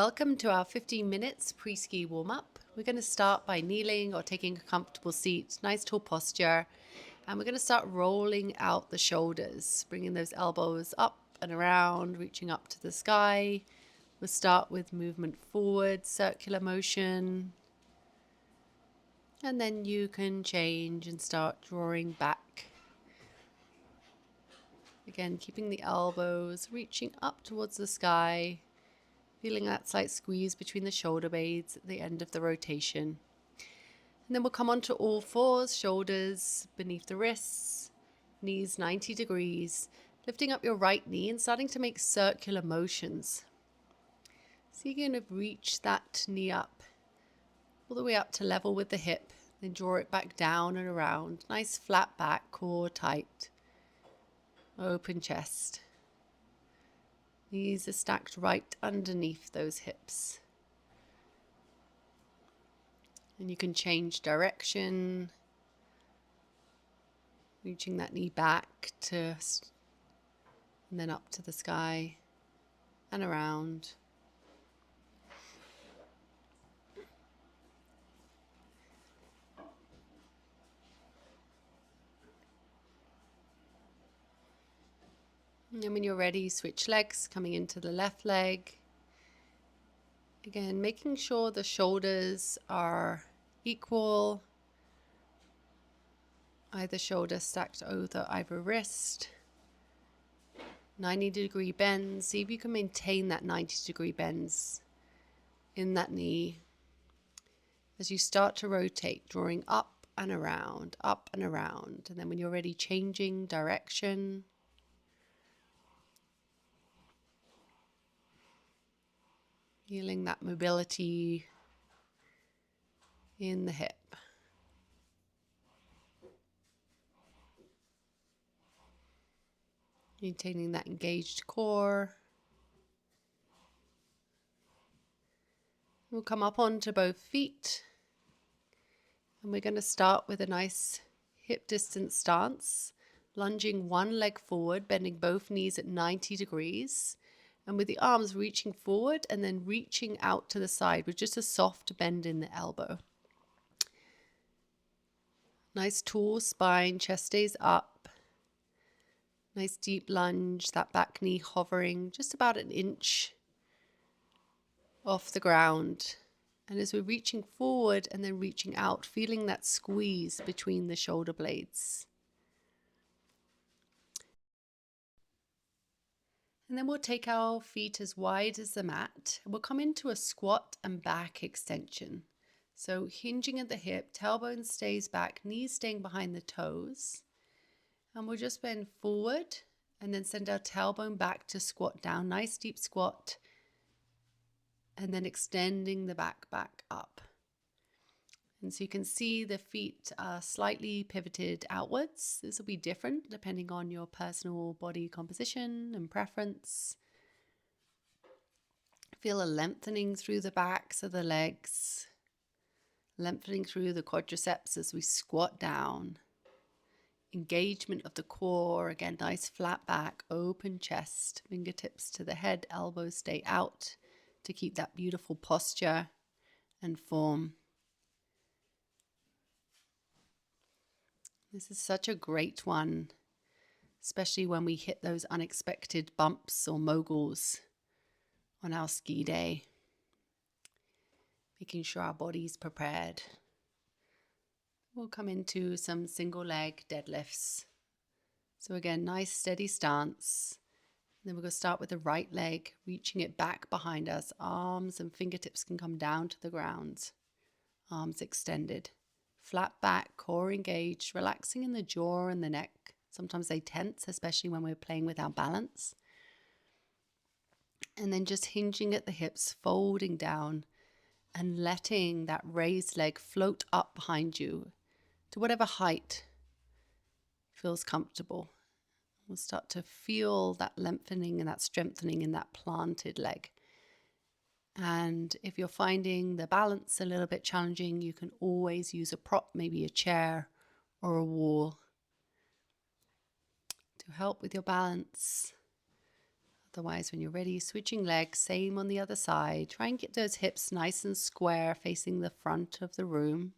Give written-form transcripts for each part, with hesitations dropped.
Welcome to our 15 minutes pre-ski warm-up. We're going to start by kneeling or taking a comfortable seat, nice tall posture, and we're going to start rolling out the shoulders, bringing those elbows up and around, reaching up to the sky. We'll start with movement forward, circular motion, and then you can change and start drawing back. Again, keeping the elbows reaching up towards the sky, feeling that slight squeeze between the shoulder blades at the end of the rotation. And then we'll come onto all fours, shoulders beneath the wrists, knees 90 degrees, lifting up your right knee and starting to make circular motions. So you're going to reach that knee up, all the way up to level with the hip, then draw it back down and around. Nice flat back, core tight, open chest. Knees are stacked right underneath those hips. And you can change direction, reaching that knee back to, and then up to the sky and around. And then when you're ready, switch legs, coming into the left leg. Again, making sure the shoulders are equal. Either shoulder stacked over either wrist. 90-degree bends. See if you can maintain that 90-degree bends in that knee as you start to rotate, drawing up and around, up and around. And then when you're ready, changing direction. Feeling that mobility in the hip. Maintaining that engaged core. We'll come up onto both feet. And we're going to start with a nice hip distance stance. Lunging one leg forward, bending both knees at 90 degrees. And with the arms reaching forward and then reaching out to the side with just a soft bend in the elbow. Nice tall spine, chest stays up. Nice deep lunge, that back knee hovering just about an inch off the ground. And as we're reaching forward and then reaching out, feeling that squeeze between the shoulder blades. And then we'll take our feet as wide as the mat. We'll come into a squat and back extension. So hinging at the hip, tailbone stays back, knees staying behind the toes. And we'll just bend forward and then send our tailbone back to squat down. Nice deep squat. And then extending the back up. And so you can see the feet are slightly pivoted outwards. This will be different depending on your personal body composition and preference. Feel a lengthening through the backs of the legs. Lengthening through the quadriceps as we squat down. Engagement of the core, again, nice flat back, open chest, fingertips to the head, elbows stay out to keep that beautiful posture and form. This is such a great one, especially when we hit those unexpected bumps or moguls on our ski day. Making sure our body's prepared. We'll come into some single leg deadlifts. So again, nice steady stance. Then we're going to start with the right leg, reaching it back behind us. Arms and fingertips can come down to the ground. Arms extended. Flat back, core engaged, relaxing in the jaw and the neck. Sometimes they tense, especially when we're playing with our balance. And then just hinging at the hips, folding down and letting that raised leg float up behind you to whatever height feels comfortable. We'll start to feel that lengthening and that strengthening in that planted leg. And if you're finding the balance a little bit challenging, you can always use a prop, maybe a chair or a wall, to help with your balance. Otherwise, when you're ready, switching legs, same on the other side. Try and get those hips nice and square facing the front of the room.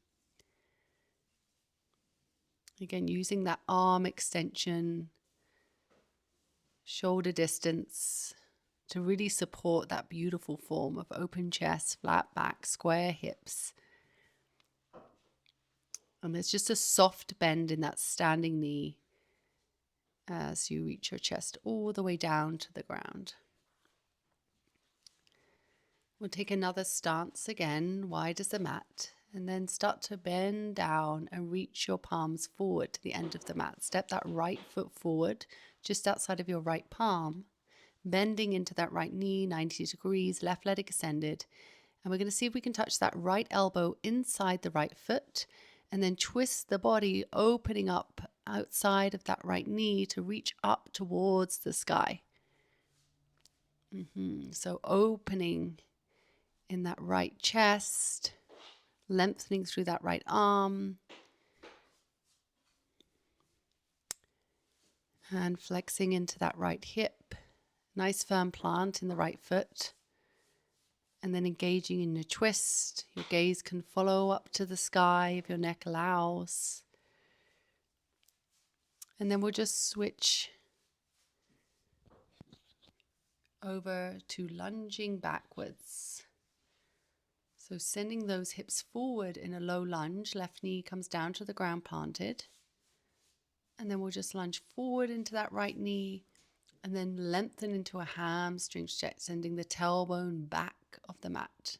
Again, using that arm extension, shoulder distance to really support that beautiful form of open chest, flat back, square hips. And there's just a soft bend in that standing knee as you reach your chest all the way down to the ground. We'll take another stance again, wide as the mat, and then start to bend down and reach your palms forward to the end of the mat. Step that right foot forward, just outside of your right palm, bending into that right knee, 90 degrees, left leg extended. And we're going to see if we can touch that right elbow inside the right foot, and then twist the body, opening up outside of that right knee to reach up towards the sky. So opening in that right chest, lengthening through that right arm, and flexing into that right hip. Nice firm plant in the right foot. And then engaging in a twist. Your gaze can follow up to the sky if your neck allows. And then we'll just switch over to lunging backwards. So sending those hips forward in a low lunge. Left knee comes down to the ground planted. And then we'll just lunge forward into that right knee. And then lengthen into a hamstring stretch, sending the tailbone back of the mat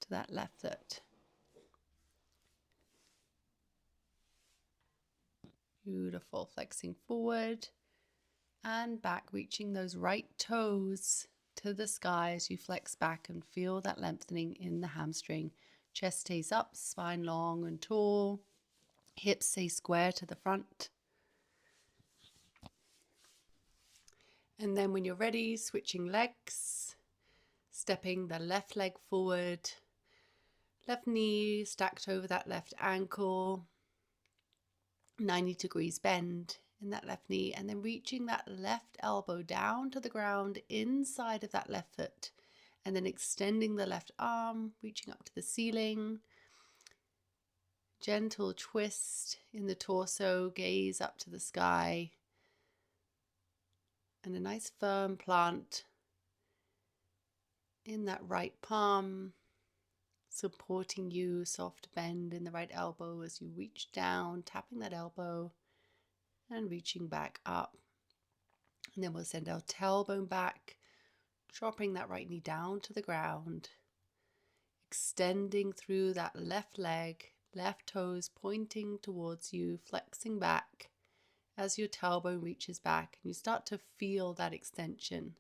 to that left foot. Beautiful. Flexing forward and back, reaching those right toes to the sky as you flex back and feel that lengthening in the hamstring. Chest stays up, spine long and tall. Hips stay square to the front. And then when you're ready, switching legs, stepping the left leg forward, left knee stacked over that left ankle, 90 degrees bend in that left knee, and then reaching that left elbow down to the ground inside of that left foot, and then extending the left arm, reaching up to the ceiling. Gentle twist in the torso, gaze up to the sky, and a nice firm plant in that right palm, supporting you, soft bend in the right elbow as you reach down, tapping that elbow and reaching back up. And then we'll send our tailbone back, dropping that right knee down to the ground, extending through that left leg, left toes pointing towards you, flexing back as your tailbone reaches back, and you start to feel that extension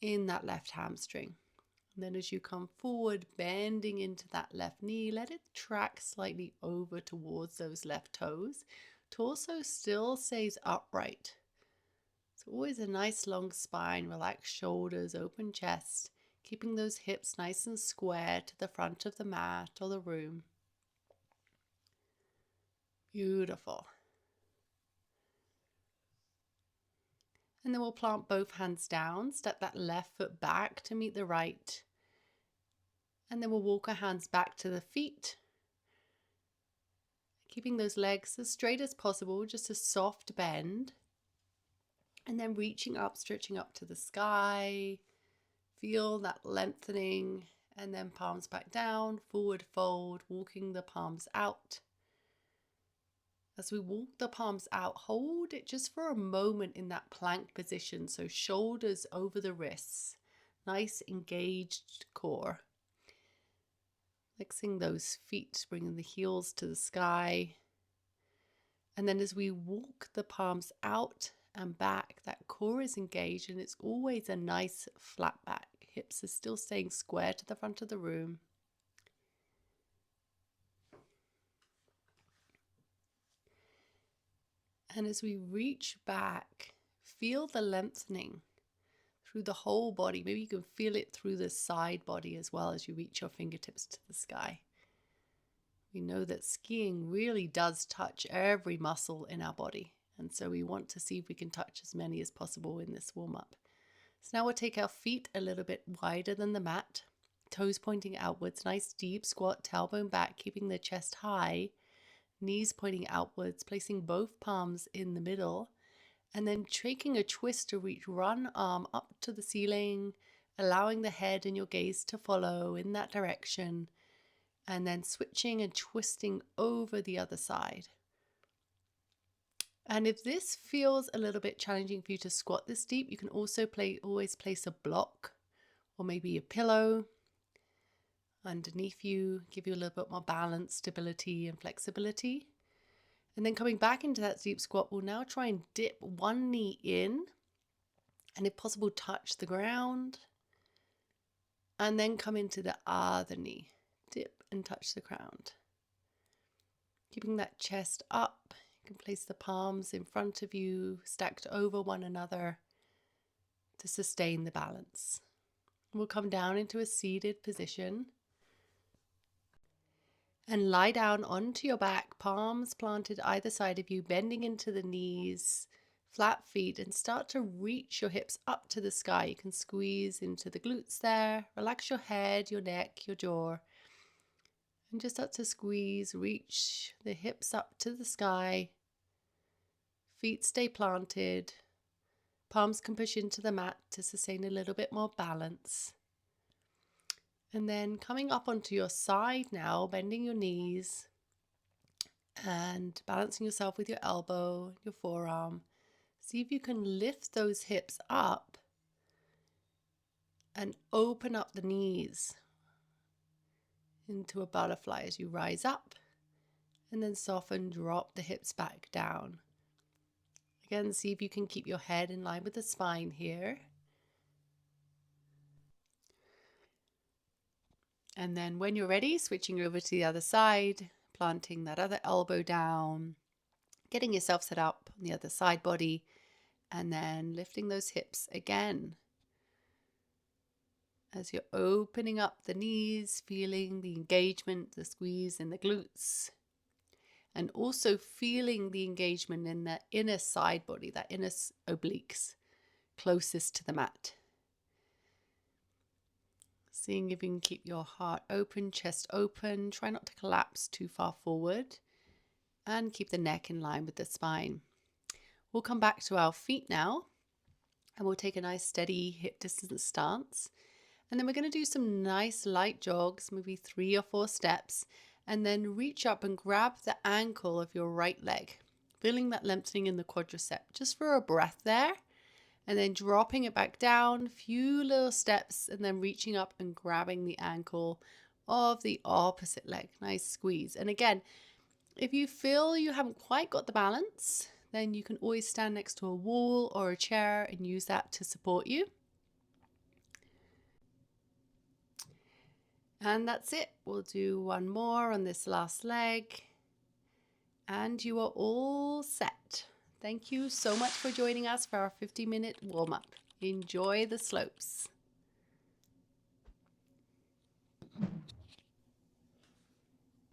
in that left hamstring. And then as you come forward, bending into that left knee, let it track slightly over towards those left toes. Torso still stays upright. So always a nice long spine, relaxed shoulders, open chest, keeping those hips nice and square to the front of the mat or the room. Beautiful. And then we'll plant both hands down, step that left foot back to meet the right. And then we'll walk our hands back to the feet, keeping those legs as straight as possible, just a soft bend. And then reaching up, stretching up to the sky. Feel that lengthening, and then palms back down, forward fold, walking the palms out. As we walk the palms out, hold it just for a moment in that plank position. So shoulders over the wrists, nice engaged core. Flexing those feet, bringing the heels to the sky. And then as we walk the palms out and back, that core is engaged, and it's always a nice flat back. Hips are still staying square to the front of the room. And as we reach back, feel the lengthening through the whole body. Maybe you can feel it through the side body as well as you reach your fingertips to the sky. We know that skiing really does touch every muscle in our body, And so we want to see if we can touch as many as possible in this warm-up. So now we'll take our feet a little bit wider than the mat, toes pointing outwards, nice deep squat, tailbone back, keeping the chest high, knees pointing outwards, placing both palms in the middle, and then taking a twist to reach one arm up to the ceiling, allowing the head and your gaze to follow in that direction, and then switching and twisting over the other side. And if this feels a little bit challenging for you to squat this deep, you can also always place a block or maybe a pillow underneath you, give you a little bit more balance, stability, and flexibility. And then coming back into that deep squat, we'll now try and dip one knee in and if possible touch the ground, and then come into the other knee, dip and touch the ground. Keeping that chest up, you can place the palms in front of you, stacked over one another to sustain the balance. We'll come down into a seated position and lie down onto your back, palms planted either side of you, bending into the knees, flat feet, and start to reach your hips up to the sky. You can squeeze into the glutes there, relax your head, your neck, your jaw, and just start to squeeze, reach the hips up to the sky. Feet stay planted, palms can push into the mat to sustain a little bit more balance. And then coming up onto your side now, bending your knees and balancing yourself with your elbow, your forearm. See if you can lift those hips up and open up the knees into a butterfly as you rise up, and then soften, drop the hips back down. Again, see if you can keep your head in line with the spine here. And then when you're ready, switching over to the other side, planting that other elbow down, getting yourself set up on the other side body, and then lifting those hips again. As you're opening up the knees, feeling the engagement, the squeeze in the glutes, and also feeling the engagement in the inner side body, that inner obliques closest to the mat. Seeing if you can keep your heart open, chest open. Try not to collapse too far forward, and keep the neck in line with the spine. We'll come back to our feet now, and we'll take a nice steady hip distance stance. And then we're going to do some nice light jogs, maybe 3 or 4 steps, and then reach up and grab the ankle of your right leg, feeling that lengthening in the quadricep, just for a breath there. And then dropping it back down, a few little steps, and then reaching up and grabbing the ankle of the opposite leg. Nice squeeze. And again, if you feel you haven't quite got the balance, then you can always stand next to a wall or a chair and use that to support you. And that's it. We'll do one more on this last leg, and you are all set. Thank you so much for joining us for our 50-minute warm-up. Enjoy the slopes.